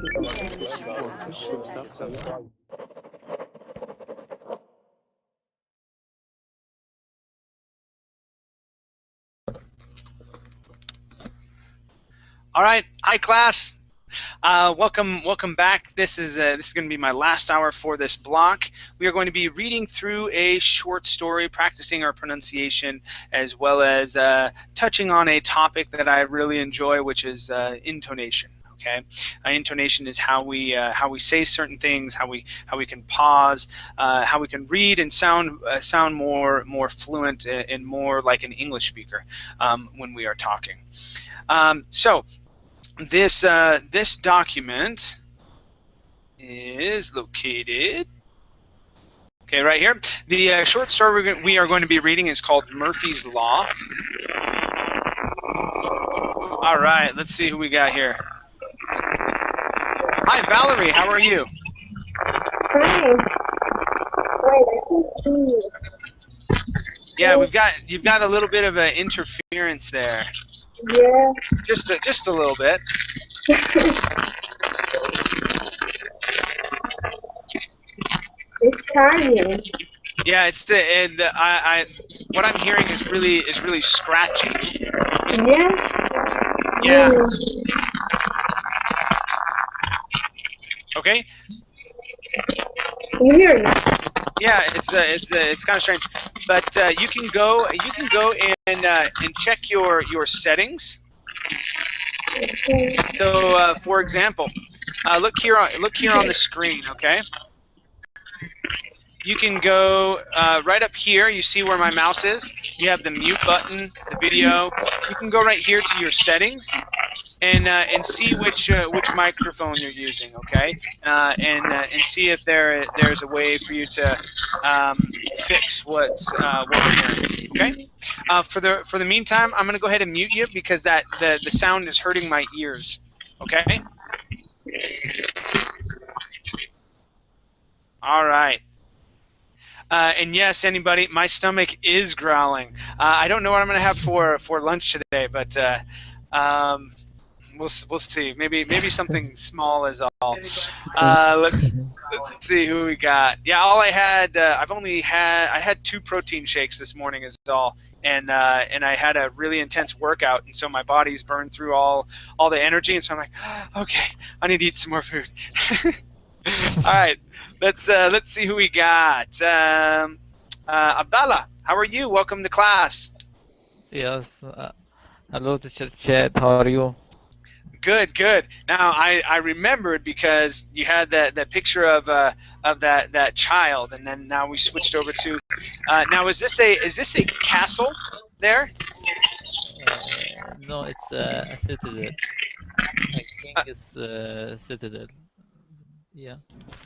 All right, hi class. Welcome back. This is going to be my last hour for this block. We are going to be reading through a short story, practicing our pronunciation, as well as touching on a topic that I really enjoy, which is intonation. Okay, intonation is how we say certain things, how we can pause, how we can read and sound more fluent and more like an English speaker when we are talking. So this document is located right here. The short story we are going to be reading is called Murphy's Law. All right, let's see who we got here. Hi, Valerie. How are you? Hi. Wait, I can see you. Yeah, you've got a little bit of an interference there. Yeah. Just a little bit. It's charging. Yeah, what I'm hearing is really scratchy. Yeah. Yeah. Okay. You hear me? Yeah, it's kind of strange, but you can go and check your settings. Okay. So, for example, look here on the screen. Okay. You can go right up here. You see where my mouse is? You have the mute button, the video. You can go right here to your settings and see which microphone you're using. Okay, and see if there's a way for you to fix what we're hearing. Okay. For the meantime, I'm going to go ahead and mute you because the sound is hurting my ears. Okay. All right. And yes, anybody, my stomach is growling. I don't know what I'm going to have for lunch today, but we'll see. Maybe something small is all. Let's see who we got. Yeah, all I had I had 2 protein shakes this morning is all, and I had a really intense workout, and so my body's burned through all the energy, and so I'm like, okay, I need to eat some more food. All right. Let's see who we got. Abdallah, how are you? Welcome to class. Yes. Hello, Teacher Chet. How are you? Good. Now I remembered because you had that picture of that child, and then now we switched over to. Now is this a castle there? No, it's a citadel. I think it's a citadel. Yeah.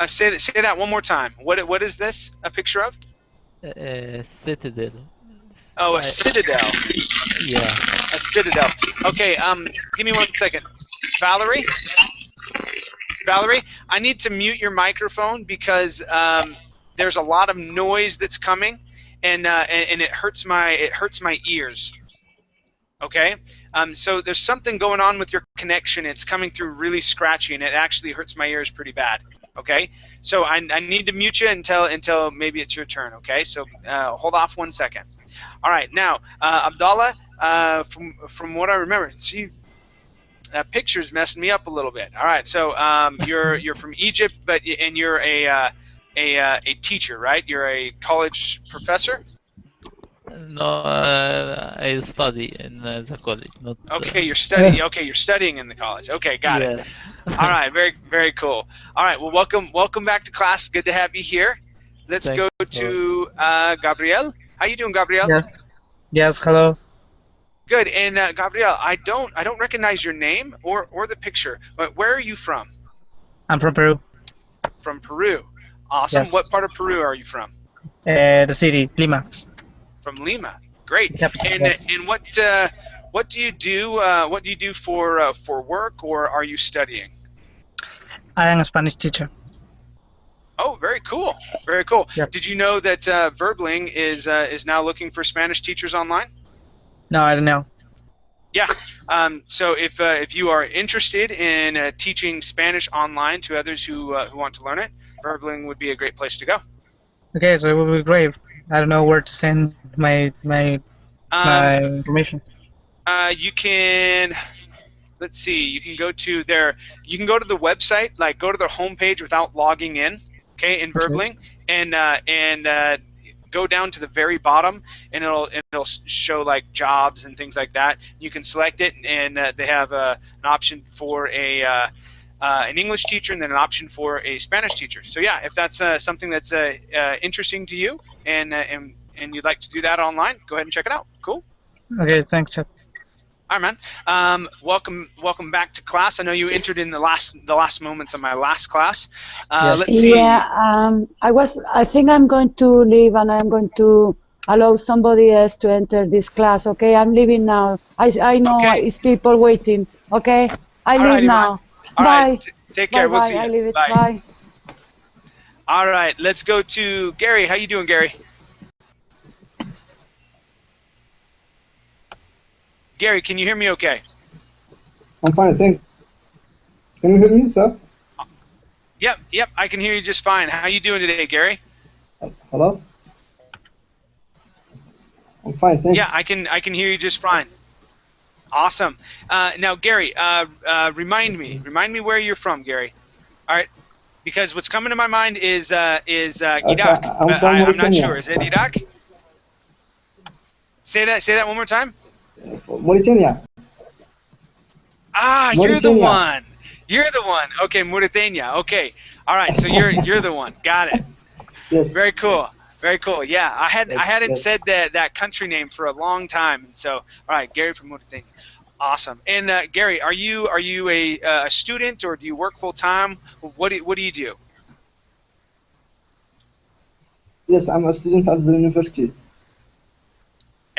Say that one more time. What is this a picture of? Citadel. Oh, a citadel. Yeah. A citadel. Okay. Give me 1 second. Valerie, I need to mute your microphone because there's a lot of noise that's coming, and it hurts my ears. Okay. So there's something going on with your connection. It's coming through really scratchy, and it actually hurts my ears pretty bad. Okay. So I need to mute you until maybe it's your turn. Okay. So hold off 1 second. All right. Now, Abdallah, from what I remember, see, that picture's messing me up a little bit. All right. So you're from Egypt, and you're a teacher, right? You're a college professor. No, I study in the college. Not. Okay, you're studying. Okay, you're studying in the college. Okay, got it. All right, very cool. All right, well, welcome back to class. Good to have you here. Let's go to Gabriel. How you doing, Gabriel? Yes. Hello. Good. And Gabriel, I don't recognize your name or the picture. But where are you from? I'm from Peru. From Peru. Awesome. Yes. What part of Peru are you from? The city, Lima. From Lima. Great. Yep. And what do you do? What do you do for work, or are you studying? I am a Spanish teacher. Oh, very cool. Very cool. Yep. Did you know that Verbling is now looking for Spanish teachers online? No, I don't know. Yeah. So if you are interested in teaching Spanish online to others who want to learn it, Verbling would be a great place to go. Okay, so it will be great. I don't know where to send Um, my information. you can, let's see, you can go to the website, like go to their homepage without logging in, okay, in Okay. Verbling, and go down to the very bottom, and it'll show like jobs and things like that. You can select it, and they have an option for an English teacher, and then an option for a Spanish teacher. So yeah, if that's something that's interesting to you, and you'd like to do that online, go ahead and check it out. Cool. Okay, thanks, Chad. All right, man. Welcome back to class. I know you entered in the last moments of my last class. Yeah. Let's see. Yeah, I think I'm going to leave, and I'm going to allow somebody else to enter this class. Okay, I'm leaving now. I know Okay. it's people waiting. Okay, I leave Alrighty, now. All Bye. right. Take care. Bye. We'll Bye. see you. I leave it. Bye. Bye. All right. Let's go to Gary. How you doing, Gary? Gary, can you hear me okay? I'm fine, thanks. Can you hear me, sir? Yep. I can hear you just fine. How you doing today, Gary? Hello? I'm fine, thanks. Yeah, I can hear you just fine. Awesome. Now, Gary, remind me where you're from, Gary. All right, because what's coming to my mind is Iraq. I'm from I'm not Mauritania. sure. Is it Iraq? Say that one more time. Mauritania. Ah, you're the Mauritania. one. You're the one. Okay, Mauritania. Okay. All right. So you're the one. Got it. Yes. Very cool. Very cool. Yeah, I hadn't yes. said that country name for a long time, and so all right, Gary from Mauritania. Awesome. And Gary, are you a student, or do you work full time? What do you do? Yes, I'm a student at the university.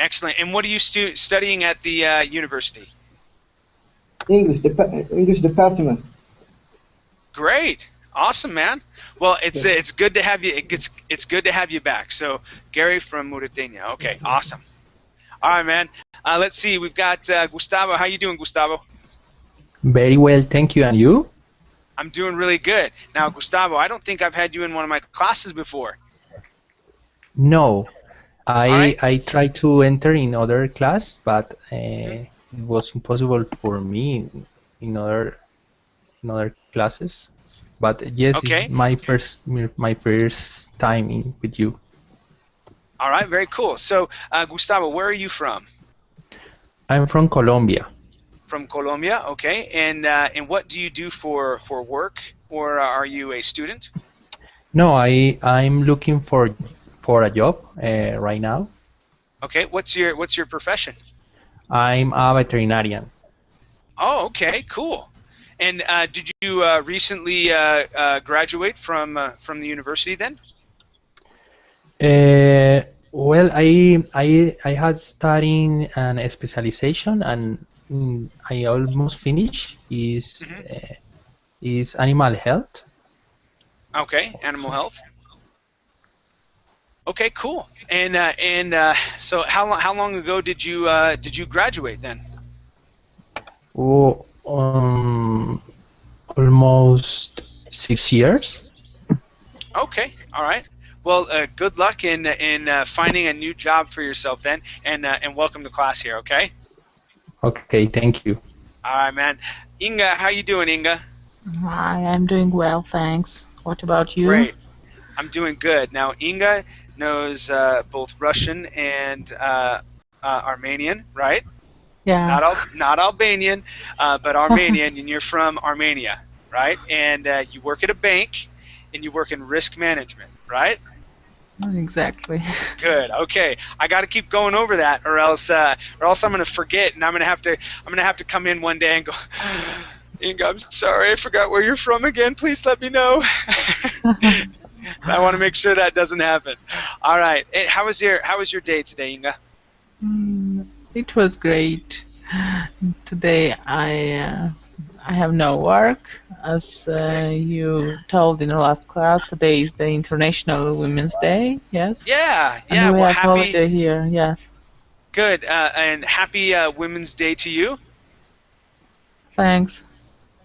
Excellent. And what are you studying at the university? English department. Great. Awesome, man. Well, it's good to have you. It's good to have you back. So, Gary from Mauritania. Okay, awesome. All right, man. Let's see. We've got Gustavo. How you doing, Gustavo? Very well, thank you. And you? I'm doing really good. Now, Gustavo, I don't think I've had you in one of my classes before. No, right. I tried to enter in other class, but it was impossible for me in other classes. But yes, Okay. it's my first time with you. All right, very cool. So, Gustavo, where are you from? I'm from Colombia. From Colombia, okay. And what do you do for work, or are you a student? No, I'm looking for a job right now. Okay, what's your profession? I'm a veterinarian. Oh, okay, cool. And did you recently graduate from the university then? Well, I had studying a specialization, and I almost finished. Is animal health. Okay, animal health. Okay, cool. And so how long ago did you graduate then? Oh, almost 6 years. Okay, all right. Well, good luck in finding a new job for yourself then, and welcome to class here. Okay. Okay, thank you. All right, man. Inga, how you doing, Inga? Hi, I'm doing well, thanks. What about you? Great. I'm doing good. Now, Inga knows both Russian and Armenian, right? Yeah. Not Albanian, but Armenian, and you're from Armenia, right? And you work at a bank, and you work in risk management, right? Exactly. Good. Okay. I got to keep going over that, or else I'm going to forget, and I'm going to have to come in one day and go, Inga, I'm sorry, I forgot where you're from again. Please let me know. I want to make sure that doesn't happen. All right. How was your day today, Inga? It was great. Today I have no work. As you told in the last class, today is the International Women's Day. Yes. Yeah. And we Well, have holiday here. Yes. Good. And happy Women's Day to you. Thanks.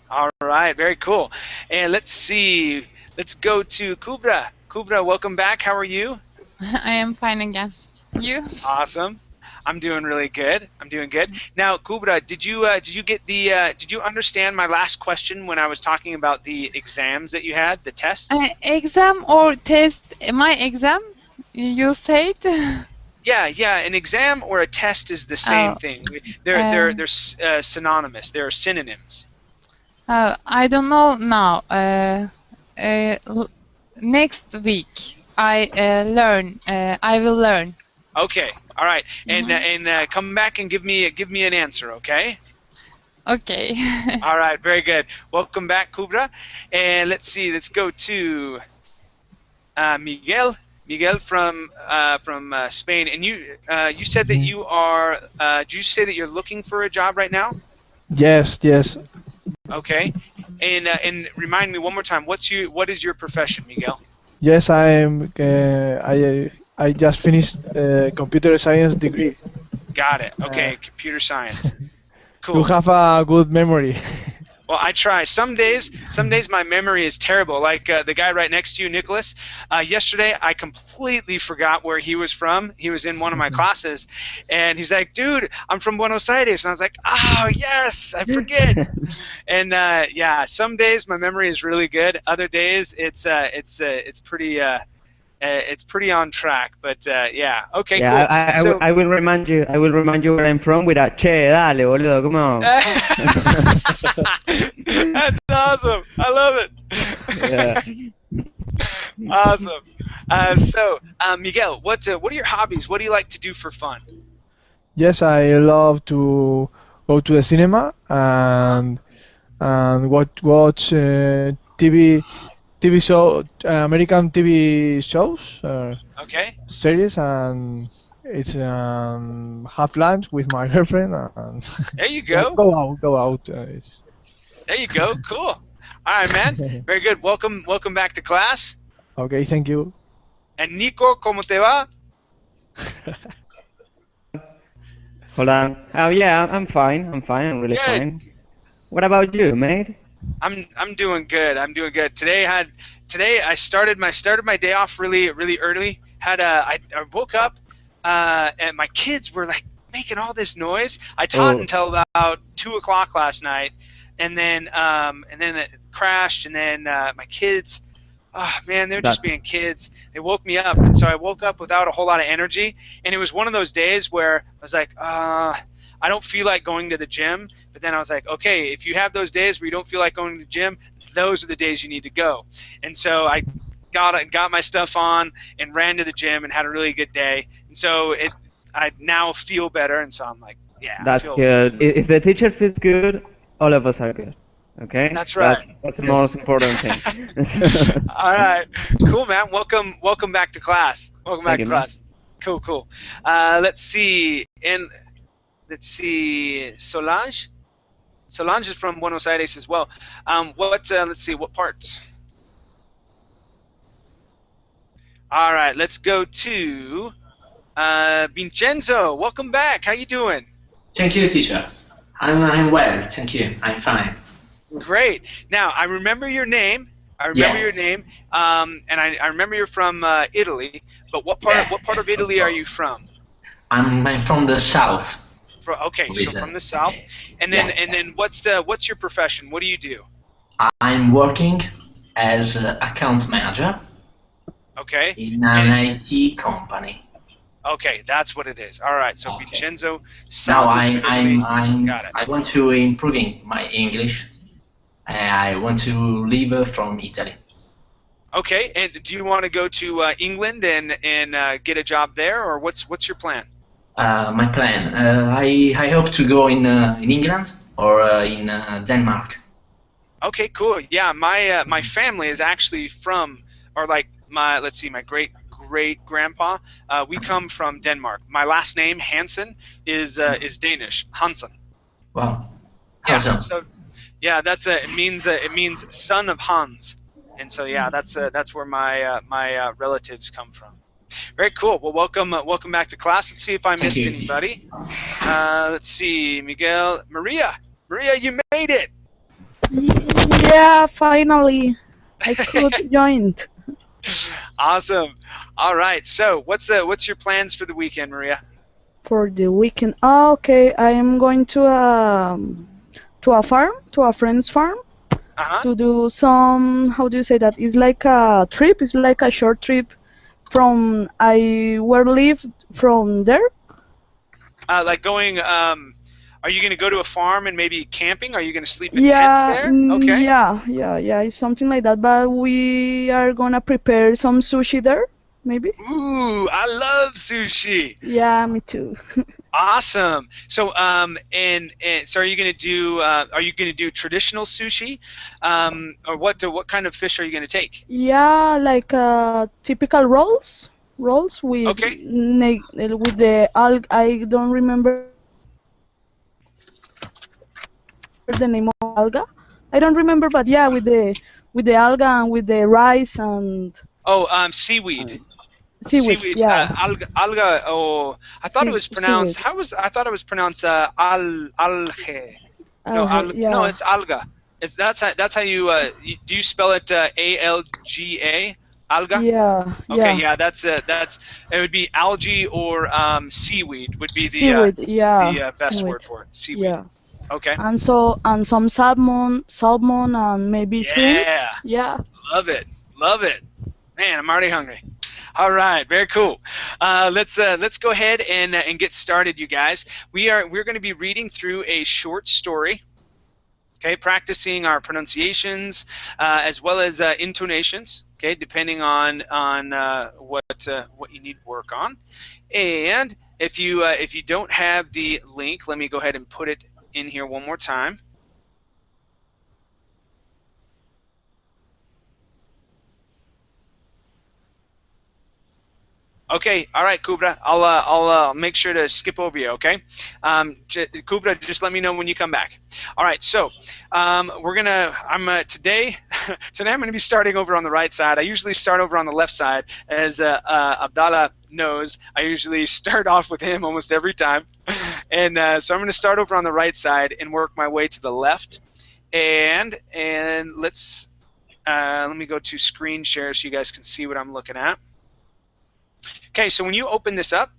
All right, very cool. And let's see. Let's go to Kubra. Kubra, welcome back. How are you? I am fine again. You? Awesome. I'm doing really good. I'm doing good. Now, Kubra, did you get the did you understand my last question when I was talking about the exams that you had, the tests? Exam or test? My exam? You said? Yeah. An exam or a test is the same Oh, thing. They're synonymous. They're synonyms. I don't know now. Next week I learn. I will learn. Okay. All right. And come back and give me an answer. Okay. Okay. All right. Very good. Welcome back, Kubra. And let's see. Let's go to Miguel. Miguel from Spain. And you said that you are. Did you say that you're looking for a job right now? Yes, yes. Okay. And remind me one more time. What is your profession, Miguel? Yes, I just finished computer science degree. Got it. Okay. Computer science. Cool. You have a good memory. Well, I try. Some days my memory is terrible. Like the guy right next to you, Nicholas. Yesterday, I completely forgot where he was from. He was in one of my classes, and he's like, "Dude, I'm from Buenos Aires," and I was like, "Oh, yes, I forget." And yeah, some days my memory is really good. Other days it's pretty on track. But yeah, okay, Yeah, cool. I will remind you. I will remind you where I'm from with a che, dale, boludo, come on. That's awesome. I love it. Yeah. Awesome. So, Miguel, what are your hobbies? What do you like to do for fun? Yes, I love to go to the cinema and watch TV show, American TV shows, Okay. series, and it's have lunch with my girlfriend and There you go. go out. There you go. Cool. All right, man. Very good. Welcome back to class. Okay, thank you. And Nico, ¿cómo te va? Hold on. Oh yeah, I'm fine. I'm really Good. fine. What about you, mate? I'm doing good. I'm doing good. Today I started my day off really early. I woke up and my kids were like making all this noise. I taught until about 2 o'clock last night, and then it crashed. And then my kids, oh man, they're just being kids. They woke me up, and so I woke up without a whole lot of energy. And it was one of those days where I was like, I don't feel like going to the gym. But then I was like, okay, if you have those days where you don't feel like going to the gym, those are the days you need to go. And so I got my stuff on and ran to the gym and had a really good day. And so I now feel better. And so I'm like, yeah. That's good. If the teacher feels good, all of us are good. Okay? That's right. That's the most important thing. All right. Cool, man. Welcome back to class. Welcome back to class. Cool. Let's see. Solange. Solange is from Buenos Aires as well. Let's see, what part? All right, let's go to Vincenzo. Welcome back. How you doing? Thank you, teacher. I'm well. Thank you. I'm fine. Great. Now I remember your name. And I remember you're from Italy. But what part of Italy are you from? I'm from the south. Okay, so from the south. And then what's your profession? What do you do? I'm working as account manager. Okay. In an IT company. Okay, that's what it is. All right, so Okay. Vincenzo, Now south of Italy. Got it. I want to improving my English. I want to leave from Italy. Okay, and do you want to go to England and get a job there, or what's your plan? My plan. I hope to go in England or in Denmark. Okay, cool. Yeah, my family is actually from, or like my great grandpa. We come from Denmark. My last name Hansen is Danish. Hansen. Wow. Yeah. Awesome. So yeah, it means son of Hans, and so yeah, that's where my relatives come from. Very cool. Well, welcome back to class. Let's see if I Thank missed you. anybody. Let's see, Miguel, Maria, you made it. Yeah, finally, I could join. Awesome. All right. So, what's your plans for the weekend, Maria? For the weekend. Oh, okay, I am going to a farm, to a friend's farm, to do some. How do you say that? It's like a trip. It's like a short trip from I where live from there. Like going. Are you going to go to a farm and maybe camping? Are you going to sleep in tents there? Okay. Yeah. It's something like that. But we are gonna prepare some sushi there, maybe. Ooh, I love sushi. Yeah, me too. Awesome. So, and so are you going to do? Are you going to do traditional sushi, or what kind of fish are you going to take? Yeah, like typical rolls with with the alg. I don't remember the name of alga. I don't remember, but yeah, with the alga and with the rice and Seaweed. seaweed. Yeah. Alga. Oh, I thought it was pronounced. Seaweed. I thought it was pronounced alge. No, Yeah. no, it's alga. That's how you do you spell it ALGA? Alga. Yeah. Okay, yeah, that's it would be algae or seaweed would be the Seaweed. best Seaweed. word for it. Seaweed. Yeah. Okay. And some salmon and maybe shrimps. Yeah. Love it. Man, I'm already hungry. All right, very cool. Let's go ahead and get started, you guys. We're going to be reading through a short story. Okay, practicing our pronunciations as well as intonations. Okay, depending on what you need work on. And if you don't have the link, let me go ahead and put it in here one more time. Okay, all right, Kubra. I'll make sure to skip over you. Okay, Kubra, just let me know when you come back. All right, so today I'm gonna be starting over on the right side. I usually start over on the left side, as Abdallah knows. I usually start off with him almost every time, and so I'm gonna start over on the right side and work my way to the left. And let's let me go to screen share so you guys can see what I'm looking at. Okay, so when you open this up,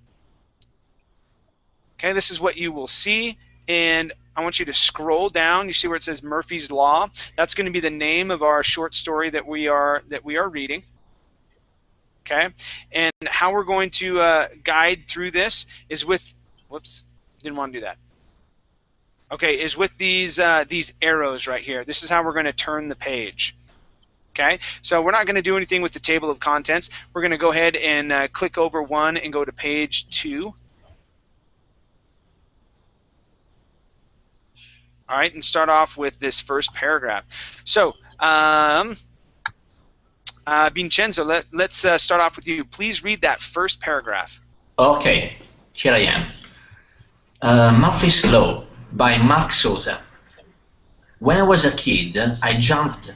okay, this is what you will see, and I want you to scroll down. You see where it says Murphy's Law? That's going to be the name of our short story that we are reading. Okay, and how we're going to guide through this is with, whoops, didn't want to do that. Okay, is with these arrows right here. This is how we're going to turn the page. Okay, so we're not going to do anything with the table of contents. We're going to go ahead and click over one and go to page 2. All right, and start off with this first paragraph. So, Vincenzo, let's start off with you. Please read that first paragraph. Okay, here I am. Murphy's Law by Mark Sosa. When I was a kid, I jumped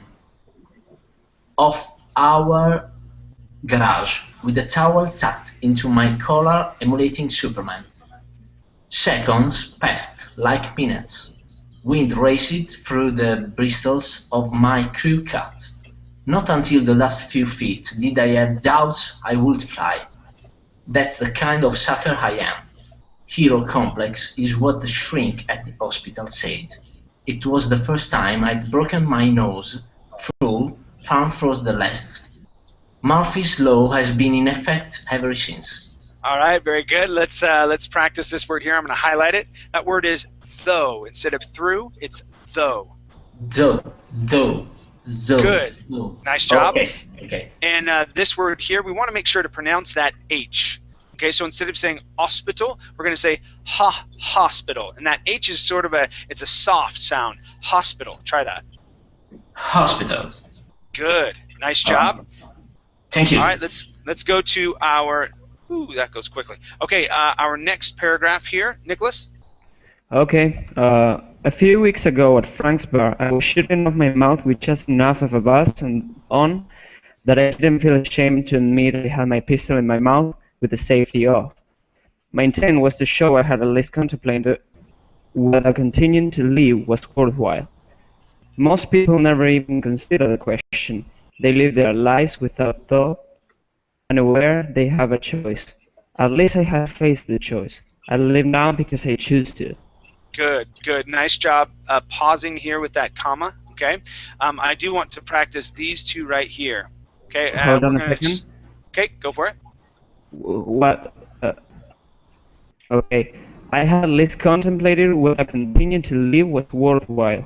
off our garage with a towel tucked into my collar, emulating Superman. Seconds passed like minutes. Wind raced through the bristles of my crew cut. Not until the last few feet did I have doubts I would fly. That's the kind of sucker I am. Hero complex is what the shrink at the hospital said. It was the first time I'd broken my nose through found froze the last. Murphy's Law has been in effect ever since. All right, very good. Let's practice this word here. I'm going to highlight it. That word is though. Instead of through, it's though. Though. Good. Though. Nice job. Okay. And this word here, we want to make sure to pronounce that H. Okay, so instead of saying hospital, we're going to say hospital. And that H is sort of it's a soft sound. Hospital. Try that. Hospital. Good. Nice job. Thank you. All right, let's go to our. Ooh, that goes quickly. Okay, our next paragraph here, Nicholas. Okay. A few weeks ago at Frank's bar, I was shooting off my mouth with just enough of a buzz on that I didn't feel ashamed to admit I had my pistol in my mouth with the safety off. My intent was to show I had at least contemplated whether continuing to live was worthwhile. Most people never even consider the question. They live their lives without thought, unaware they have a choice. At least I have faced the choice. I live now because I choose to. Good, good. Nice job pausing here with that comma, okay? I do want to practice these two right here. Okay, Hold on a second. Okay, go for it. What? Okay. I had at least contemplated whether continuing to live was worthwhile.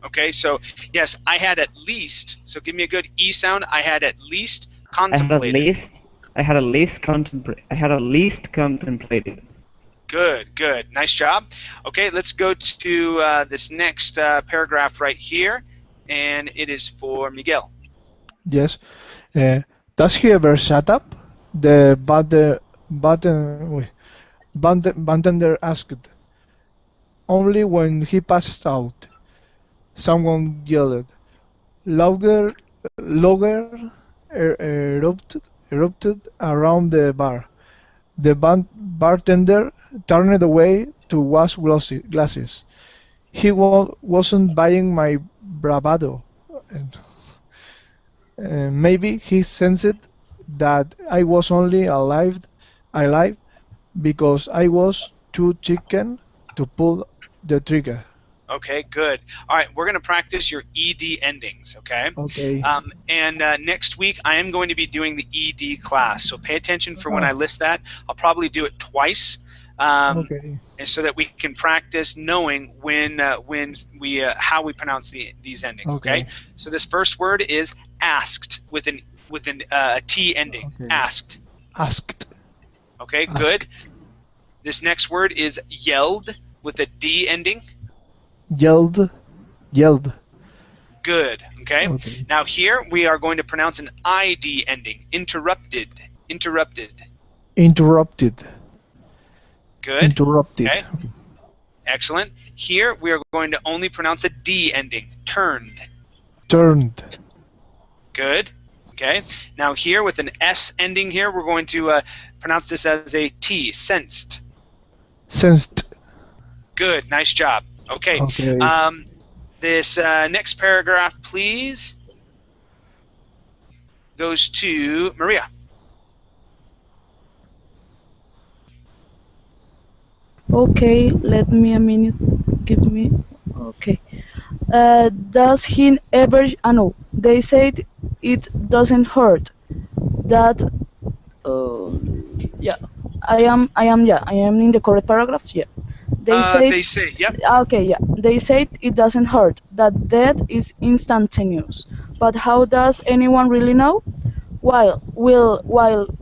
Okay, so yes, I had at least, so give me a good E sound, I had at least contemplated. I had at least contemplated. Good, good. Nice job. Okay, let's go to this next paragraph right here, and it is for Miguel. Yes. Does he ever shut up? The bartender asked. Only when he passed out. Someone yelled. Louder erupted around the bar. The bartender turned away to wash glasses. He wasn't buying my bravado. Maybe he sensed that I was only alive because I was too chicken to pull the trigger. Okay, good. All right, we're going to practice your ED endings, okay? Okay. And next week, I am going to be doing the ED class, so pay attention for when I list that. I'll probably do it twice, Okay. and so that we can practice knowing when we how we pronounce these endings, okay? So this first word is asked with a T ending, asked. Asked. Okay, good. This next word is yelled with a D ending. Yelled. Good. Okay. Now here we are going to pronounce an ID ending. Interrupted. Good. Interrupted. Okay. Excellent. Here we are going to only pronounce a D ending. Turned. Good. Okay. Now here with an S ending here, we're going to pronounce this as a T. Sensed. Good. Nice job. Okay. This next paragraph, please, goes to Maria. Okay, let me a minute. Give me. Okay. Does he ever? No. They said it doesn't hurt. That. Yeah. I am in the correct paragraph. Yeah. They say, yep. Okay, yeah. They say it doesn't hurt, that death is instantaneous. But how does anyone really know? While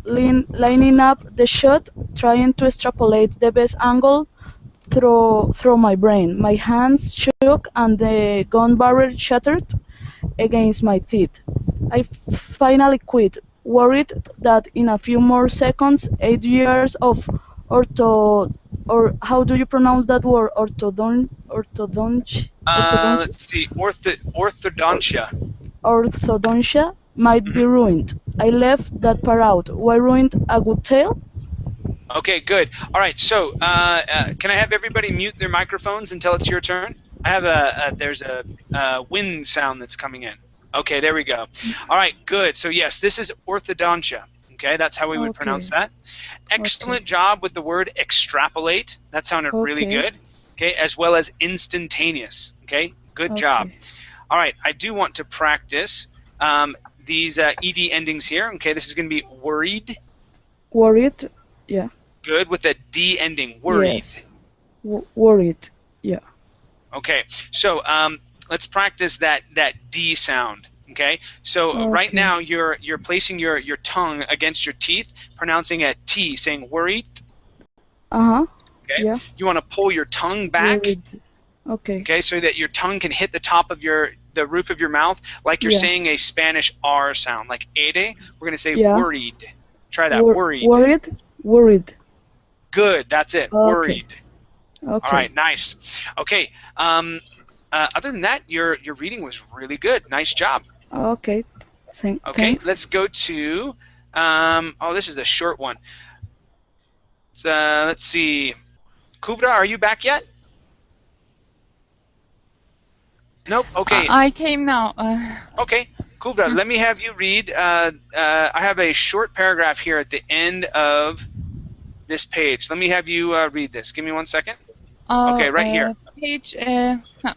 lining up the shot, trying to extrapolate the best angle through my brain, my hands shook and the gun barrel shattered against my teeth. I finally quit, worried that in a few more seconds, 8 years of or how do you pronounce that word? Orthodontia? Let's see. Orthodontia. Orthodontia might be ruined. I left that part out. Why ruined a good tale? Okay, good. All right, so can I have everybody mute their microphones until it's your turn? I have there's a wind sound that's coming in. Okay, there we go. All right, good. So yes, this is orthodontia. Okay, that's how we would pronounce that. Excellent job with the word extrapolate. That sounded really good. Okay, as well as instantaneous. Okay, good job. All right, I do want to practice these ed endings here. Okay, this is going to be worried. Worried, yeah. Good, with a D ending, worried. Yes. Worried, yeah. Okay, so let's practice that D sound. Okay, so right now you're placing your tongue against your teeth, pronouncing a T, saying worried. Okay. Yeah. You want to pull your tongue back. Worried. Okay. Okay, so that your tongue can hit the top of the roof of your mouth, like you're saying a Spanish R sound, like ere. We're gonna say worried. Try that. Worried. Worried. Good. That's it. Worried. Okay. All right. Nice. Okay. Other than that, your reading was really good. Nice job. Okay. Okay, Thanks. let's go to, oh, this is a short one. Let's see. Kubra, are you back yet? Nope, okay. I came now. Okay, Kubra, let me have you read. I have a short paragraph here at the end of this page. Let me have you read this. Give me 1 second. Oh, Okay, right here. Page.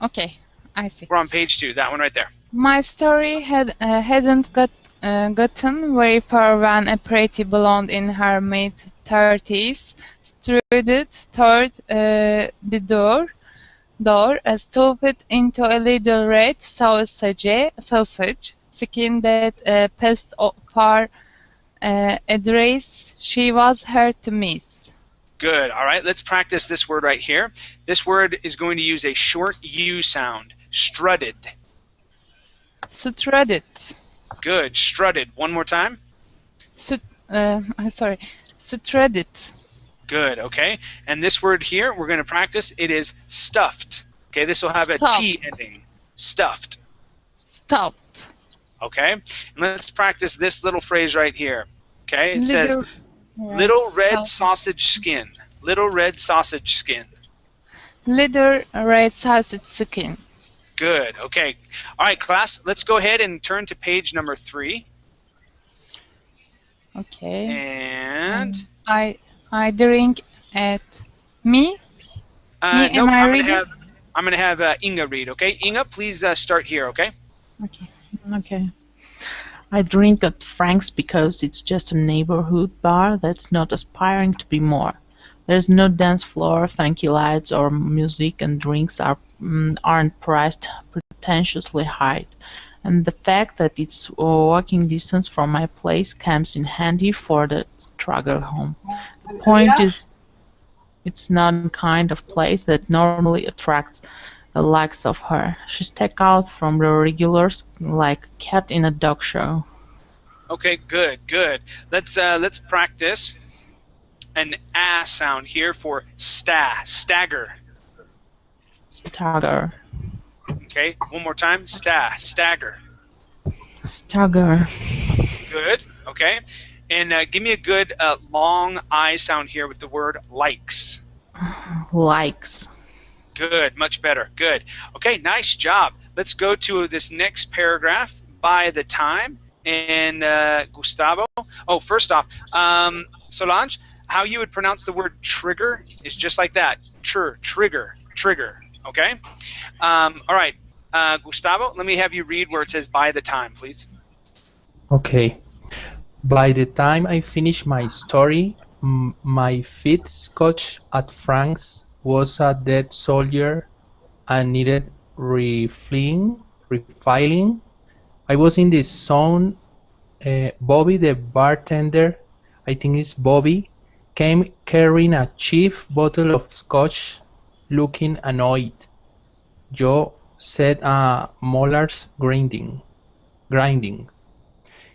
Okay, I see. We're on page 2, that one right there. My story hadn't gotten very far when a pretty blonde in her mid-30s strutted toward the door, stuffed into a little red sausage skin that passed for a dress she was her to miss. Good. All right, let's practice this word right here. This word is going to use a short U sound. Strutted. Strutted. Good. Strutted. One more time. Sorry. Strutted. Good. Okay. And this word here, we're going to practice. It is stuffed. Okay. This will have a T ending. Stuffed. Stuffed. Okay. And let's practice this little phrase right here. Okay. It says, little red sausage skin. Little red sausage skin. Little red sausage skin. Good. Okay. All right, class. Let's go ahead and turn to page number 3. Okay. And I drink at me. Nope, am I reading? I'm gonna have Inga read. Okay, Inga, please start here. Okay. Okay. I drink at Frank's because it's just a neighborhood bar that's not aspiring to be more. There's no dance floor, fancy lights, or music, and drinks aren't priced pretentiously high. And the fact that it's walking distance from my place comes in handy for the struggle home. The point is, it's not the kind of place that normally attracts the likes of her. She sticks out from the regulars like a cat in a dog show. Okay, good. Let's practice an A sound here for stagger. Stagger. Okay, one more time. Stagger. Stagger. Good. Okay, and give me a good long I sound here with the word likes. Likes. Good, much better. Good. Okay, nice job. Let's go to this next paragraph by the time. And Gustavo. Oh, first off, Solange, how you would pronounce the word trigger is just like that. Trigger. Okay? All right. Gustavo, let me have you read where it says by the time, please. Okay. By the time I finished my story, my fifth scotch at Frank's was a dead soldier and needed refilling. I was in this zone. Bobby, the bartender, I think it's Bobby, came carrying a cheap bottle of scotch, looking annoyed. Joe said molars grinding.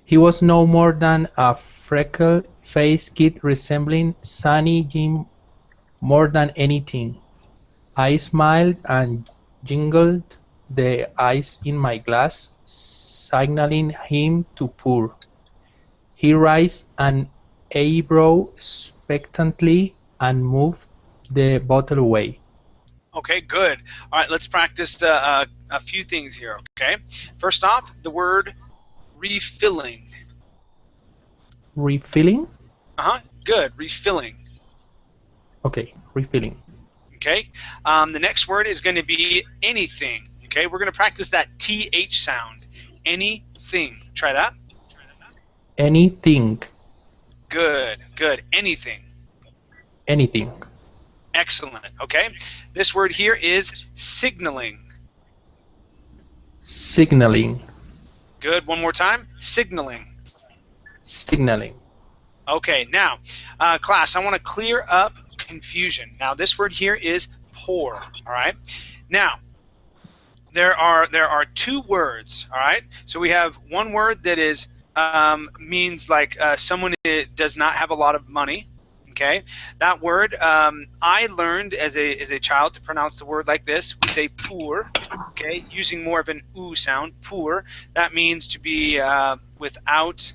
He was no more than a freckle-faced kid resembling Sonny Jim more than anything. I smiled and jingled the ice in my glass, signaling him to pour. He raised an eyebrow expectantly and moved the bottle away. Okay, good. All right, let's practice a few things here, okay? First off, the word refilling. Refilling? Good, refilling. Okay, refilling. Okay, the next word is going to be anything. Okay, we're going to practice that TH sound. Anything. Try that. Anything. Good. Anything. Anything. Excellent. Okay, this word here is signaling. Signaling. Good. One more time. Signaling. Signaling. Okay, now, class, I want to clear up confusion. Now, this word here is pour. All right. Now, there are two words. All right. So we have one word that is means like someone does not have a lot of money. Okay, that word I learned as a child to pronounce the word like this. We say pour. Okay, using more of an oo sound. Pour. That means to be without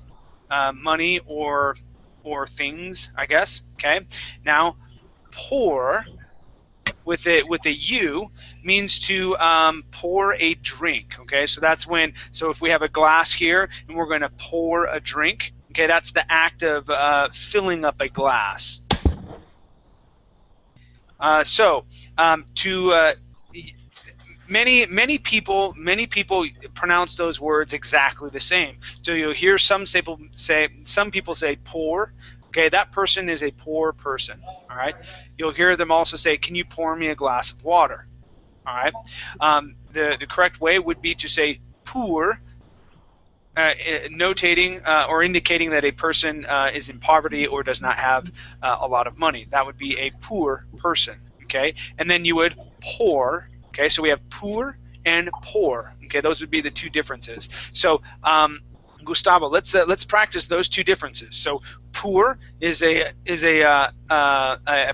money or things, I guess. Okay, now pour with a U means to pour a drink. Okay, so that's when. So if we have a glass here and we're going to pour a drink. Okay, that's the act of filling up a glass. Many people pronounce those words exactly the same. So you'll hear some people say poor. Okay, that person is a poor person. All right. You'll hear them also say, "Can you pour me a glass of water?" All right. The correct way would be to say poor. Notating or indicating that a person is in poverty or does not have a lot of money. That would be a poor person. Okay, and then you would pour. Okay, so we have poor and poor. Okay, those would be the two differences. So Gustavo, let's practice those two differences. So poor is a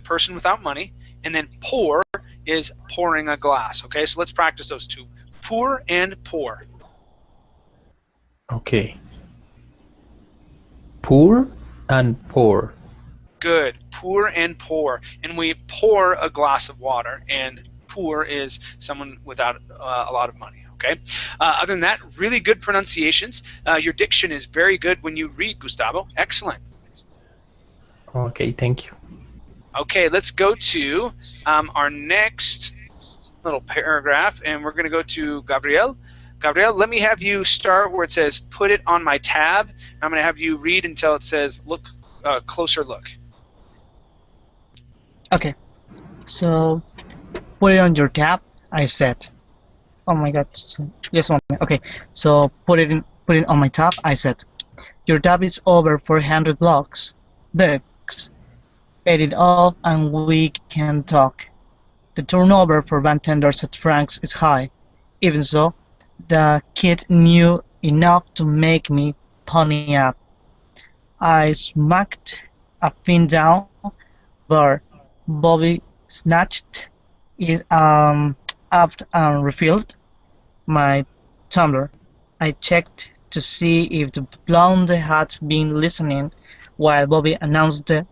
person without money, and then pour is pouring a glass. Okay, so let's practice those two: poor and pour. Okay. Poor and pour. Good. Pour and pour. And we pour a glass of water, and poor is someone without a lot of money. Okay. Other than that, really good pronunciations. Your diction is very good when you read, Gustavo. Excellent. Okay, thank you. Okay, let's go to our next little paragraph, and we're going to go to Gabriel. Gabriel, let me have you start where it says, "Put it on my tab." I'm going to have you read until it says, "Look, closer look." Okay, so put it on your tab, I said. Oh my god, just one minute. Okay, so put it on my tab, I said. Your tab is over 400 bucks. Pay it off and we can talk. The turnover for bartenders at Frank's is high. Even so, the kid knew enough to make me pony up. I smacked a fin down, but Bobby snatched it up and refilled my tumbler. I checked to see if the blonde had been listening while Bobby announced the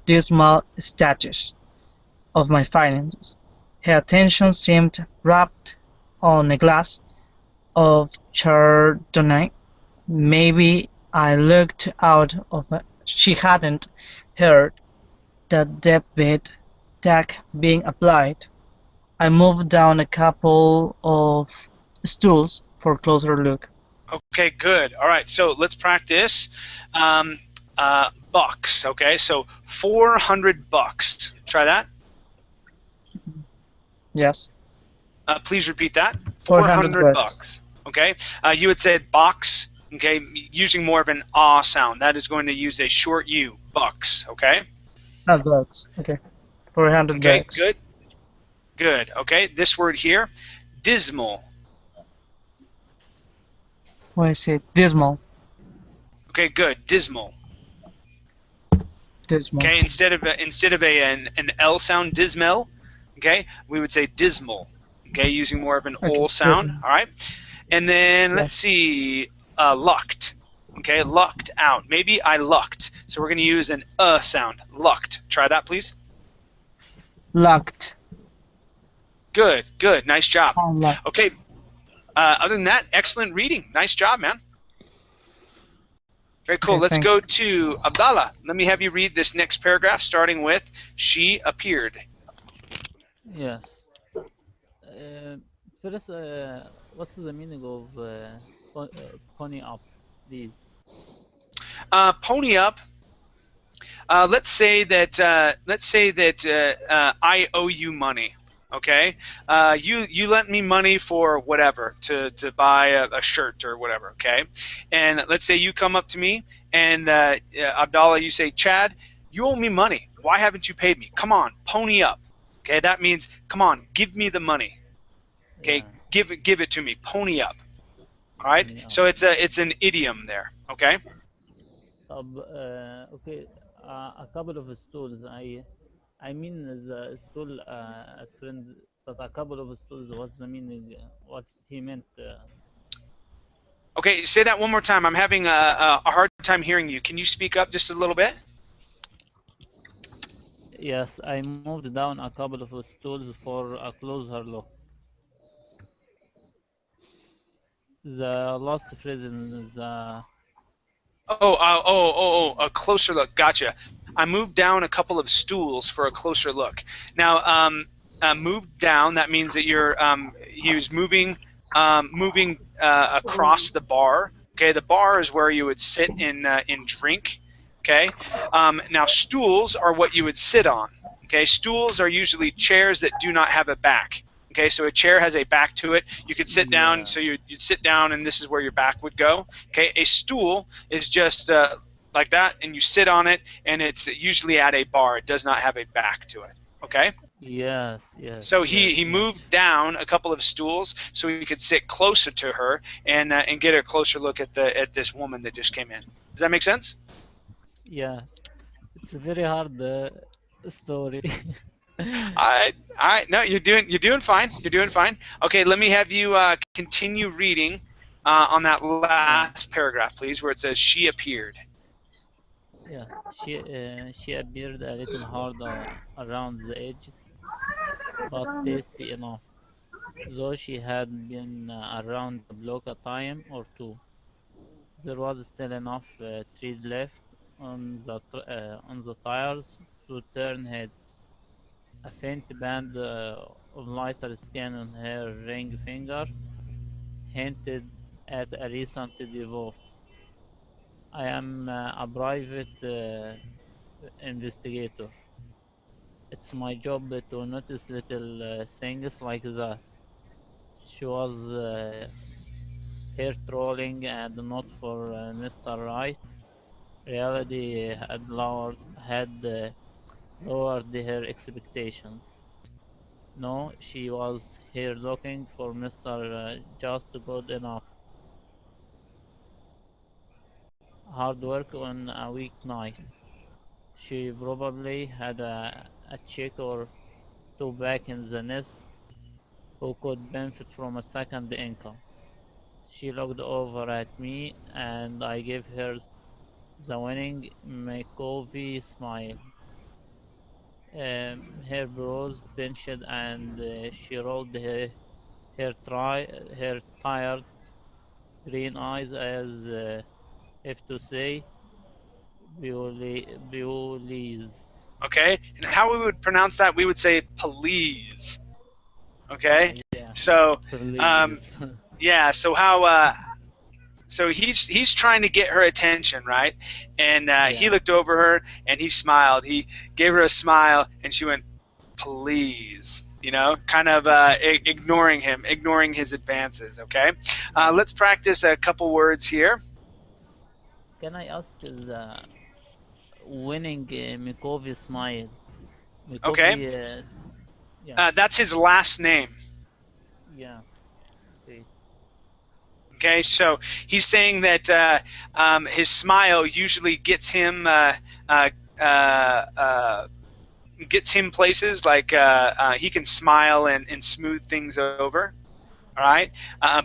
dismal status of my finances. Her attention seemed wrapped on a glass of Chardonnay. Maybe I looked out of it. She hadn't heard the debit tag being applied. I moved down a couple of stools for a closer look. Okay, good. All right, so let's practice bucks. Okay, so 400 bucks. Try that. Yes. Please repeat that. 400 bucks. Okay, you would say box. Okay, using more of an ah sound. That is going to use a short U. Bucks. Okay. Not bucks. Okay. 400 okay, bucks. Good. Good. Okay, this word here, dismal. What is it? Dismal. Okay, good. Dismal. Dismal. Okay, instead of an L sound, dismal. Okay, we would say dismal. Okay, using more of an O sound. Dismal. All right, and then let's see, lucked. Okay, lucked out. Maybe I lucked. So we're going to use an sound. Lucked. Try that, please. Lucked. Good. Good. Nice job. Lucked. Okay. Other than that, excellent reading. Nice job, man. Very cool. Okay, Let's go to Abdallah. Let me have you read this next paragraph, starting with "She appeared." Yes. First, what's the meaning of pony up, please? Pony up. Let's say that I owe you money. Okay, you lent me money for whatever to buy a shirt or whatever. Okay, and let's say you come up to me and Abdallah, you say, "Chad, you owe me money. Why haven't you paid me? Come on, pony up." Okay, that means come on, give me the money. Okay, Yeah. give it to me. Pony up. All right. So it's an idiom there. Okay. Okay, a couple of stools. I mean the stool as friend, but a couple of stools. What's the meaning? What he meant? Okay, say that one more time. I'm having a hard time hearing you. Can you speak up just a little bit? Yes, I moved down a couple of stools for a closer look. The last phrase in the A closer look. Gotcha. I moved down a couple of stools for a closer look. Now, moved down. That means that he was moving across the bar. Okay, the bar is where you would sit in drink. Okay, now stools are what you would sit on. Okay, stools are usually chairs that do not have a back. Okay, so a chair has a back to it. You could sit down, so you'd sit down, and this is where your back would go. Okay, a stool is just like that, and you sit on it, and it's usually at a bar. It does not have a back to it. Okay. yes. So he moved down a couple of stools so he could sit closer to her and get a closer look at this woman that just came in. Does that make sense? Yeah, it's a very hard story. All right. No, you're doing fine. You're doing fine. Okay, let me have you continue reading on that last paragraph, please, where it says she appeared. Yeah, she appeared a little hard around the edges, but tasty enough. Though she had been around the block a time or two, there was still enough tread left on the tires to turn heads. A faint band of lighter skin on her ring finger hinted at a recent divorce. I am a private investigator. It's my job to notice little things like that. She was hair trolling and not for Mr. Right. Reality had lowered her expectations. No, she was here looking for Mr. Just Good Enough. Hard work on a weeknight. She probably had a chick or two back in the nest who could benefit from a second income. She looked over at me and I gave her the winning McCovey smile. Her brows pinched and she rolled her tired green eyes as if to say, Bewleys. Okay, and how we would pronounce that, we would say please. Okay, Yeah. so Please. yeah, so how so he's trying to get her attention, right? And he looked over her and he smiled. He gave her a smile and she went, please, kind of ignoring him, ignoring his advances. Okay, let's practice a couple words here. Can I ask the winning Mikovi smile? Okay. Yeah. That's his last name. Yeah. Okay. Okay, so he's saying that his smile usually gets him places, like he can smile and smooth things over. All right,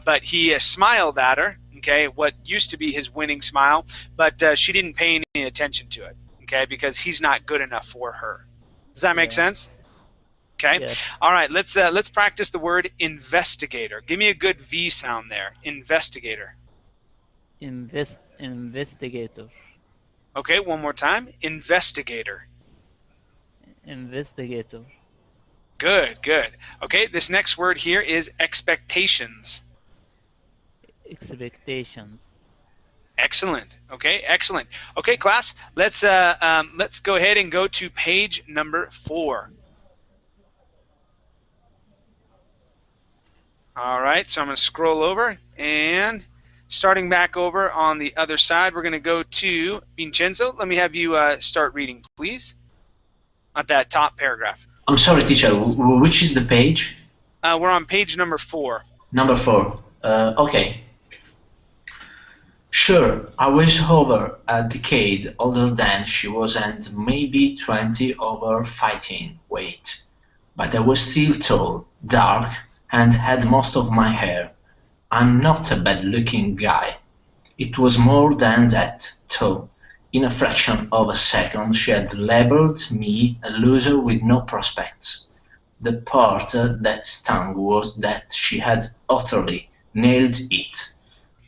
but he smiled at her. Okay, what used to be his winning smile, but she didn't pay any attention to it. Okay, because he's not good enough for her. Does that make sense? Okay. Yes. All right. Let's practice the word investigator. Give me a good V sound there. Investigator. Investigator. Okay. One more time. Investigator. Investigator. Good. Good. Okay. This next word here is expectations. Expectations. Excellent. Okay. Excellent. Okay, class. Let's go ahead and go to page number 4. All right, so I'm going to scroll over, and starting back over on the other side, we're going to go to Vincenzo. Let me have you start reading, please, at that top paragraph. I'm sorry, teacher. Which is the page? We're on page number 4. Number 4. Okay. Sure, I was over a decade older than she was and maybe 20 over fighting weight. But I was still tall, dark, and had most of my hair. I'm not a bad-looking guy. It was more than that, though. In a fraction of a second she had labelled me a loser with no prospects. The part that stung was that she had utterly nailed it.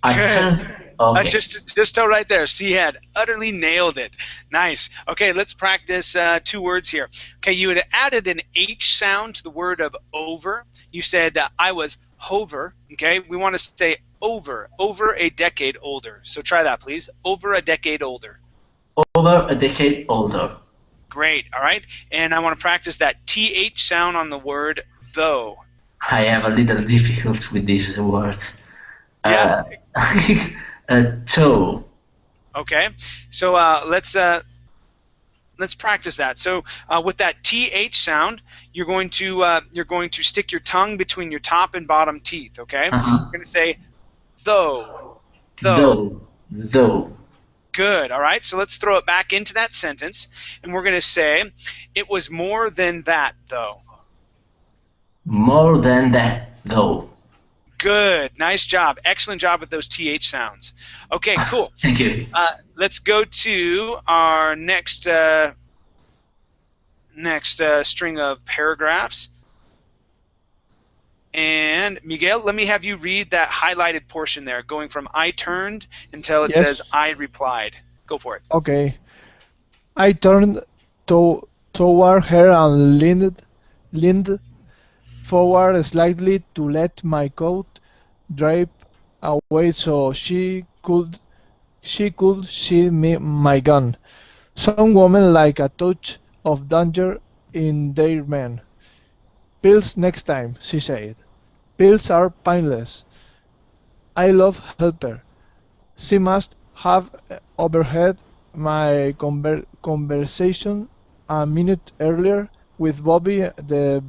Okay. Just right there. She had utterly nailed it. Nice. Okay, let's practice 2 words here. Okay, you had added an H sound to the word of over. You said I was hover. Okay, we want to say over a decade older. So try that, please. Over a decade older. Over a decade older. Great. All right. And I want to practice that TH sound on the word though. I have a little difficulty with this word. Yeah. Toe. Okay. So let's practice that. So with that TH sound, you're going to stick your tongue between your top and bottom teeth. Okay. You're going to say though. Though. Good. All right. So let's throw it back into that sentence, and we're going to say, it was more than that, though. More than that, though. Good. Nice job. Excellent job with those TH sounds. Okay, cool. Thank you. Let's go to our next string of paragraphs. And Miguel, let me have you read that highlighted portion there, going from I turned until it says I replied. Go for it. Okay. I turned toward her and leaned forward slightly to let my coat drape away so she could see my gun. Some women like a touch of danger in their men. Pills next time, she said. Pills are painless. I love helper. She must have overheard my conversation a minute earlier with Bobby, the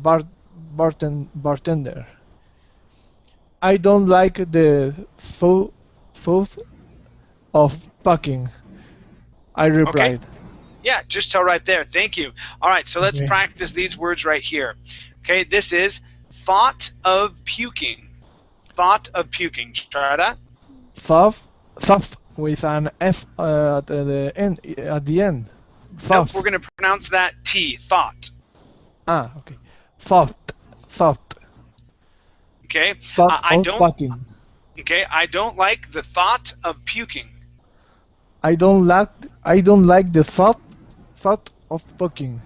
bartender. I don't like the thud of packing, I replied. Okay. Yeah, just tell right there. Thank you. All right, so let's practice these words right here. Okay, this is thought of puking. Thought of puking. Try that. Thought with an F at the end. Nope, we're going to pronounce that T. Thought. Ah, okay. Thought. Okay. Thought of packing. Okay, I don't like the thought of puking. I don't like the thought of puking.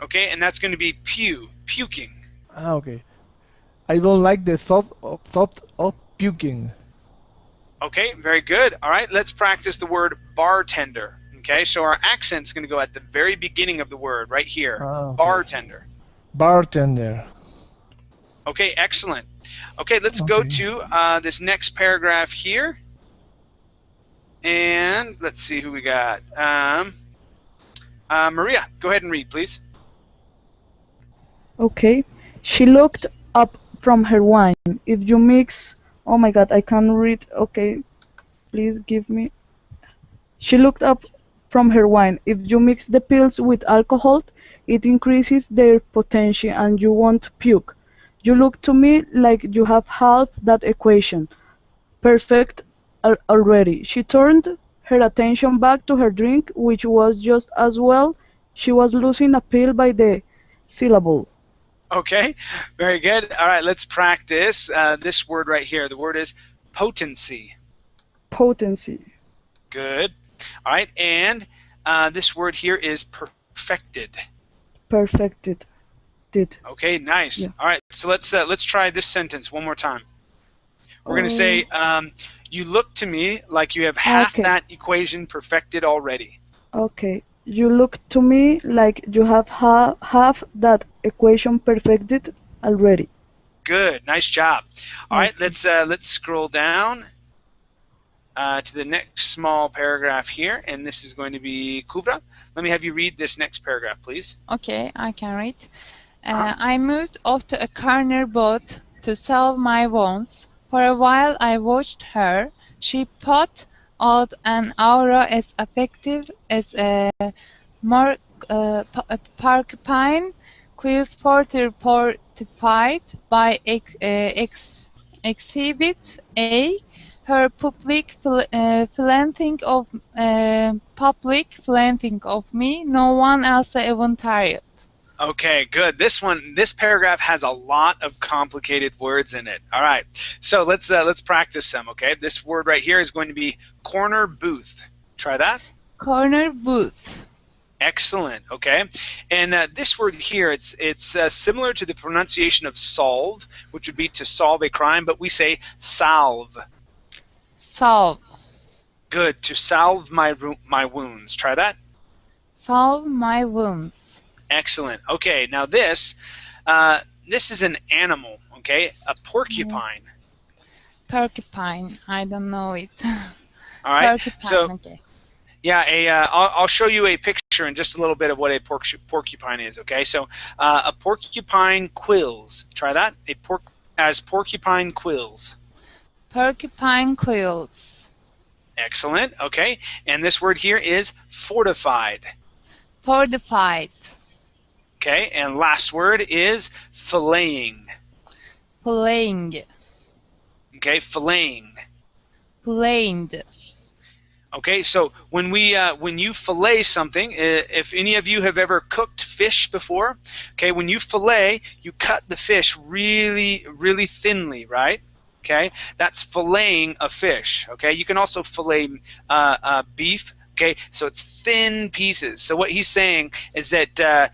Okay, and that's going to be puking. Ah, okay. I don't like the thought of puking. Okay, very good. All right, let's practice the word bartender. Okay, so our accent's going to go at the very beginning of the word, right here. Okay. Bartender. Bartender. Okay, excellent. Okay, let's go to this next paragraph here. And let's see who we got. Maria, go ahead and read, please. Okay. She looked up from her wine. If you mix... Oh my god, I can't read. Okay. Please give me... She looked up from her wine. If you mix the pills with alcohol, it increases their potential and you won't puke. You look to me like you have half that equation. Perfect already. She turned her attention back to her drink, which was just as well. She was losing a pill by the syllable. Okay, very good. All right, let's practice this word right here. The word is potency. Potency. Good. All right, and this word here is perfected. Perfected. Did. Okay, nice. Yeah. All right, so let's try this sentence one more time. We're going to say, you look to me like you have half that equation perfected already. Okay. You look to me like you have half that equation perfected already. Good, nice job. All right, let's scroll down to the next small paragraph here, and this is going to be Kubra. Let me have you read this next paragraph, please. Okay, I can read. I moved off to a corner boat to salve my wounds. For a while I watched her. She put out an aura as effective as a porcupine. Quills fortified by Exhibit A. Her public flanking of me. No one else even tired. Okay, good. This paragraph has a lot of complicated words in it. All right, so let's practice some. Okay, this word right here is going to be corner booth. Try that. Corner booth. Excellent. Okay, and this word here, it's similar to the pronunciation of solve, which would be to solve a crime, but we say salve. Salve. Good. To salve my wounds. Try that. Salve my wounds. Excellent. Okay, now this is an animal. Okay, a porcupine. Porcupine. I don't know it. All right. Porcupine. So, okay. yeah, I'll show you a picture in just a little bit of what a porcupine is. Okay, so a porcupine quills. Try that. As porcupine quills. Porcupine quills. Excellent. Okay, and this word here is fortified. Fortified. Okay, and last word is filleting. Filleting. Okay, filleting. Filleted. Okay, so when you fillet something, if any of you have ever cooked fish before, okay, when you fillet, you cut the fish really, really thinly, right? Okay, that's filleting a fish. Okay, you can also fillet beef. Okay, so it's thin pieces. So what he's saying is that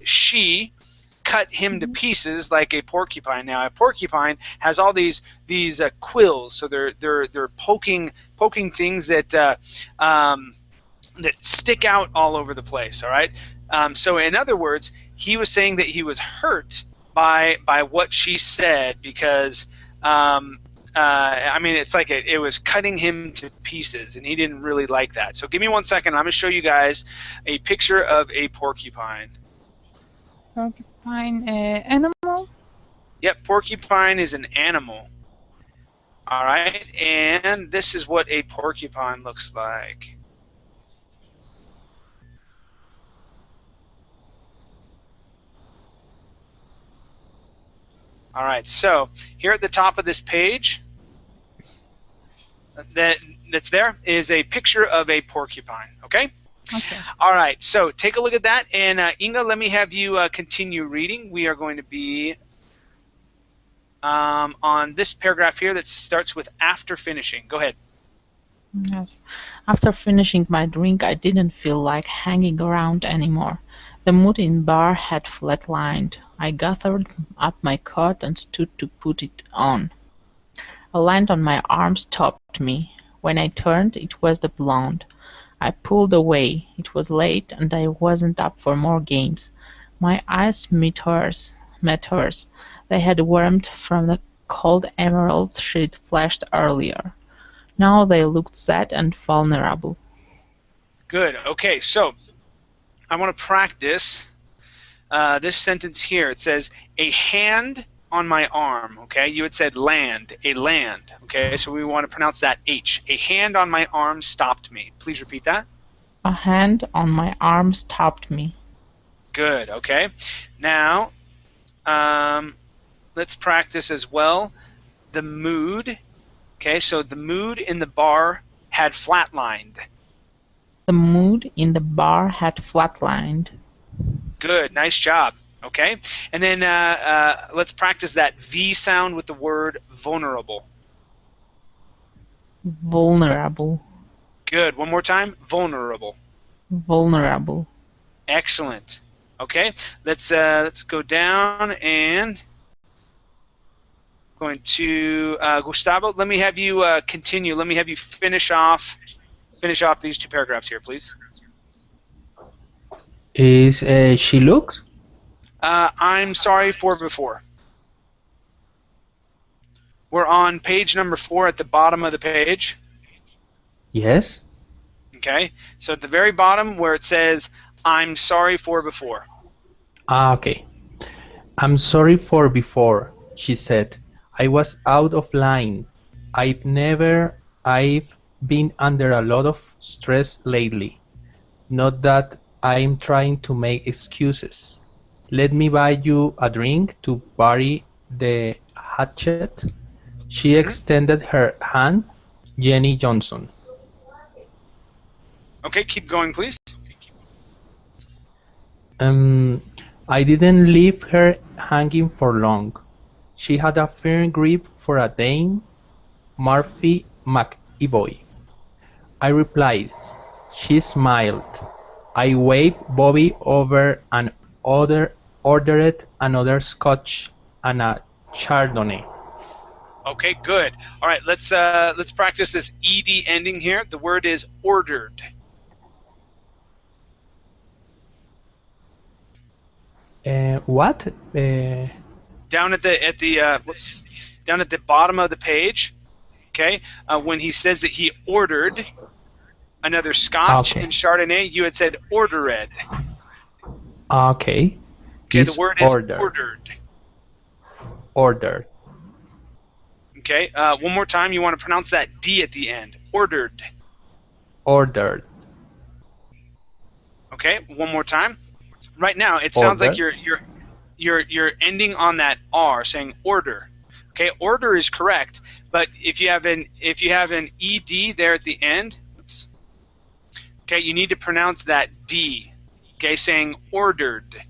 she cut him to pieces like a porcupine. Now a porcupine has all these quills, so they're poking things that that stick out all over the place. All right. So in other words, he was saying that he was hurt by what she said because. I mean, it's like it was cutting him to pieces, and he didn't really like that. So give me 1 second. I'm going to show you guys a picture of a porcupine. Porcupine animal? Yep, porcupine is an animal. All right, and this is what a porcupine looks like. All right, so here at the top of this page, that's there is a picture of a porcupine. Okay. Okay. All right, so take a look at that, and Inga, let me have you continue reading. We are going to be on this paragraph here that starts with after finishing. Go ahead. Yes. After finishing my drink, I didn't feel like hanging around anymore. The mood in bar had flatlined. I gathered up my coat and stood to put it on. A line on my arm stopped me. When I turned, it was the blonde. I pulled away. It was late, and I wasn't up for more games. My eyes met hers. They had warmed from the cold emeralds she'd flashed earlier. Now they looked sad and vulnerable. Good. Okay, so I want to practice this sentence here. It says, a hand on my arm. Okay, you had said land, a land. Okay, so we want to pronounce that H. A hand on my arm stopped me. Please repeat that. A hand on my arm stopped me. Good. Okay, now let's practice as well the mood. Okay, so the mood in the bar had flatlined. The mood in the bar had flatlined. Good, nice job. Okay, and then let's practice that V sound with the word vulnerable. Vulnerable. Good, one more time, vulnerable. Vulnerable. Excellent. Okay, let's go down and going to Gustavo. Let me have you continue. Let me have you finish off these two paragraphs here, please. Is she looked? I'm sorry for before. We're on page number 4 at the bottom of the page. Yes. Okay, so at the very bottom where it says, I'm sorry for before. Okay. I'm sorry for before, she said. I was out of line. I've been under a lot of stress lately. Not that I'm trying to make excuses. Let me buy you a drink to bury the hatchet. She extended her hand. Jenny Johnson. Okay, keep going, please. I didn't leave her hanging for long. She had a firm grip for a dame, Murphy McEvoy. I replied. She smiled. I waved Bobby over and ordered another scotch and a chardonnay. Okay, good. All right, let's practice this ed ending here. The word is ordered. What? Down at the bottom of the page. Okay, when he says that he ordered another scotch and chardonnay, you had said ordered. Okay. Okay, the word is ordered. Ordered. Okay, one more time. You want to pronounce that D at the end. Ordered. Ordered. Okay, one more time. Right now, it sounds like you're ending on that R, saying order. Okay, order is correct, but if you have an ed there at the end, oops. Okay, you need to pronounce that D. Okay, saying ordered.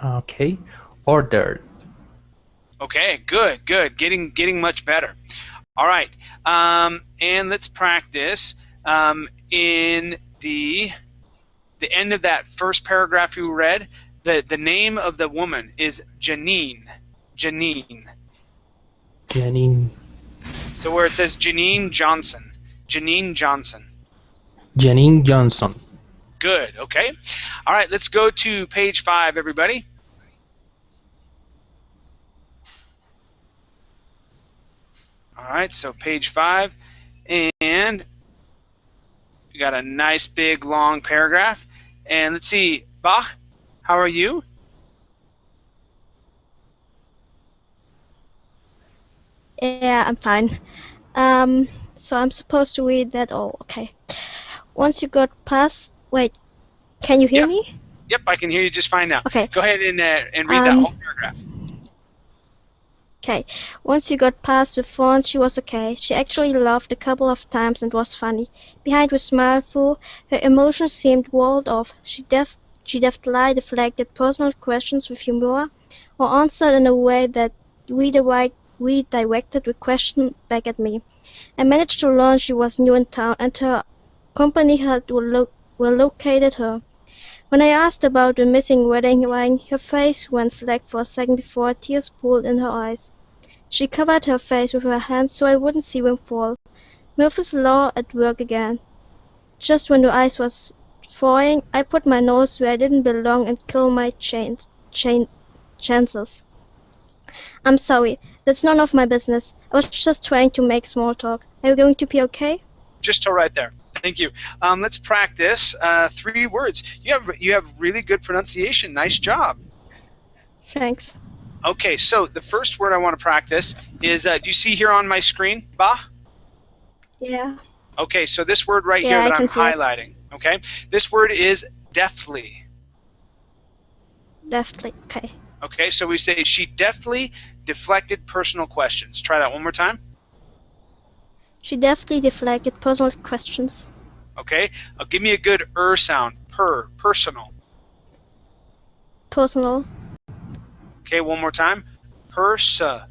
Okay, ordered. Okay, good. Getting much better. All right, and let's practice in the end of that first paragraph you read. The name of the woman is Janine. Janine. Janine. So where it says Janine Johnson. Janine Johnson. Janine Johnson. Good. Okay. All right. Let's go to page 5, everybody. All right. So page 5, and we got a nice big long paragraph. And let's see, Bach, how are you? Yeah, I'm fine. So I'm supposed to read that all. Okay. Once you got past... Wait, can you hear me? Yep, I can hear you just fine now. Okay. Go ahead and read that whole paragraph. Okay. Once you got past the phone, she was okay. She actually laughed a couple of times and was funny. Behind her smileful, her emotions seemed walled off. She deftly deflected personal questions with humor, or answered in a way that redirected the question back at me. I managed to learn she was new in town, and her company had relocated her. When I asked about the missing wedding ring, her face went slack for a second before tears pooled in her eyes. She covered her face with her hands so I wouldn't see them fall. Murphy's Law at work again. Just when the ice was thawing, I put my nose where I didn't belong and killed my chances. I'm sorry. That's none of my business. I was just trying to make small talk. Are you going to be okay? Just till right there. Thank you. Let's practice 3 words. You have really good pronunciation. Nice job. Thanks. Okay, so the first word I want to practice is, do you see here on my screen, Ba? Yeah. Okay, so this word right here that I'm highlighting. Okay, this word is deftly. Deftly, okay. Okay, so we say she deftly deflected personal questions. Try that one more time. She deftly deflected personal questions. Okay, give me a good sound. Personal. Personal. Okay, one more time. Personal.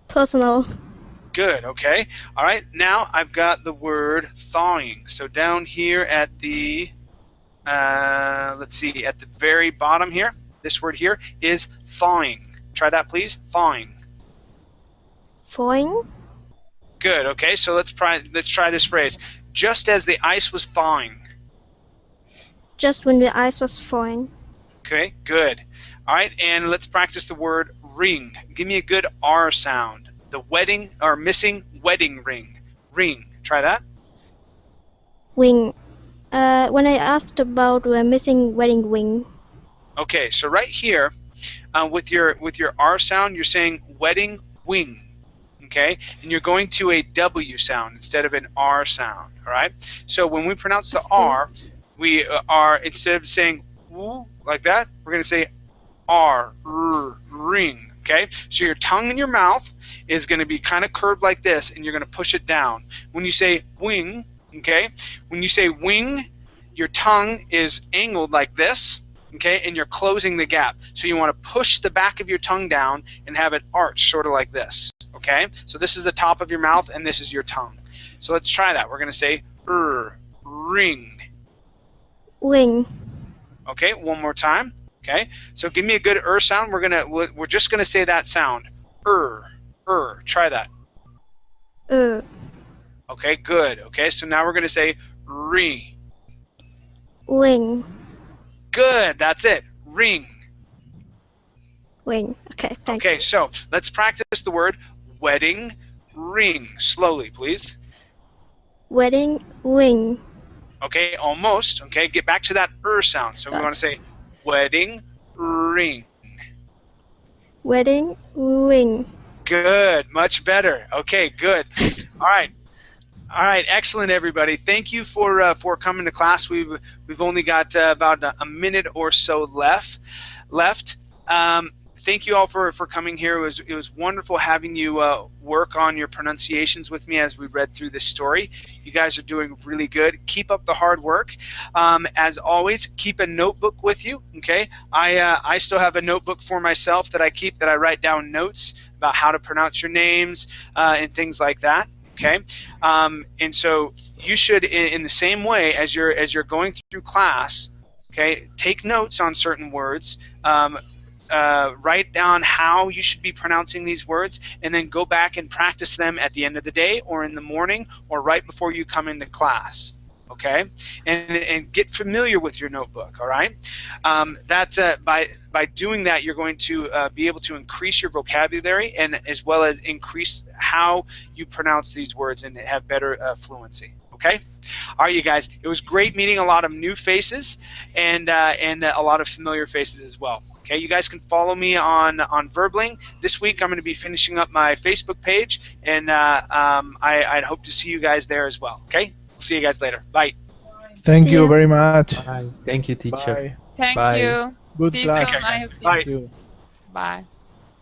Personal. Good, okay. All right, now I've got the word thawing. So down here at the, let's see, at the very bottom here, this word here is thawing. Try that, please. Thawing. Thawing? Good, okay, so let's try this phrase. Just as the ice was thawing. Just when the ice was thawing. Okay, good. All right, and let's practice the word ring. Give me a good R sound. The wedding or missing wedding ring. Ring. Try that. Wing. When I asked about the missing wedding ring. Okay, so right here, with your R sound, you're saying wedding wing. okay? And you're going to a W sound instead of an R sound, all right? So when we pronounce the R, we are, instead of saying woo like that, we're going to say R, ring, okay? So your tongue in your mouth is going to be kind of curved like this, and you're going to push it down. When you say wing, okay? When you say wing, your tongue is angled like this, okay? And you're closing the gap. So you want to push the back of your tongue down and have it arch, sort of like this, okay? So this is the top of your mouth, and this is your tongue. So let's try that. We're going to say ring. Wing. Okay, one more time. Okay, so give me a good sound. We're just gonna say that sound. Try that. Okay, good. Okay, so now we're gonna say ring. Wing. Good. That's it. Ring. Wing. Okay, thanks. Okay, so let's practice the word wedding ring slowly, please. Wedding ring. Okay, almost. Okay, get back to that sound. So we want to say wedding ring. Wedding ring. Good, much better. Okay, good. All right, excellent, everybody. Thank you for coming to class. We've only got about a minute or so left. Thank you all for coming here. It was wonderful having you work on your pronunciations with me as we read through this story. You guys are doing really good. Keep up the hard work. As always, keep a notebook with you. Okay, I still have a notebook for myself that I keep, that I write down notes about how to pronounce your names and things like that. Okay, and so you should, in the same way as you're going through class, okay, take notes on certain words. Write down how you should be pronouncing these words, and then go back and practice them at the end of the day or in the morning or right before you come into class. Okay, and get familiar with your notebook. All right, by doing that, you're going to be able to increase your vocabulary, and as well as increase how you pronounce these words and have better fluency. Okay, all right, you guys. It was great meeting a lot of new faces and a lot of familiar faces as well. Okay, you guys can follow me on Verbling. This week I'm going to be finishing up my Facebook page, and I'd hope to see you guys there as well. Okay, we'll see you guys later. Bye. Thank you very much. Bye. Thank you, teacher. Bye. Thank Bye. you. Good See you class. soon. I Bye. hope. Thank you. Bye.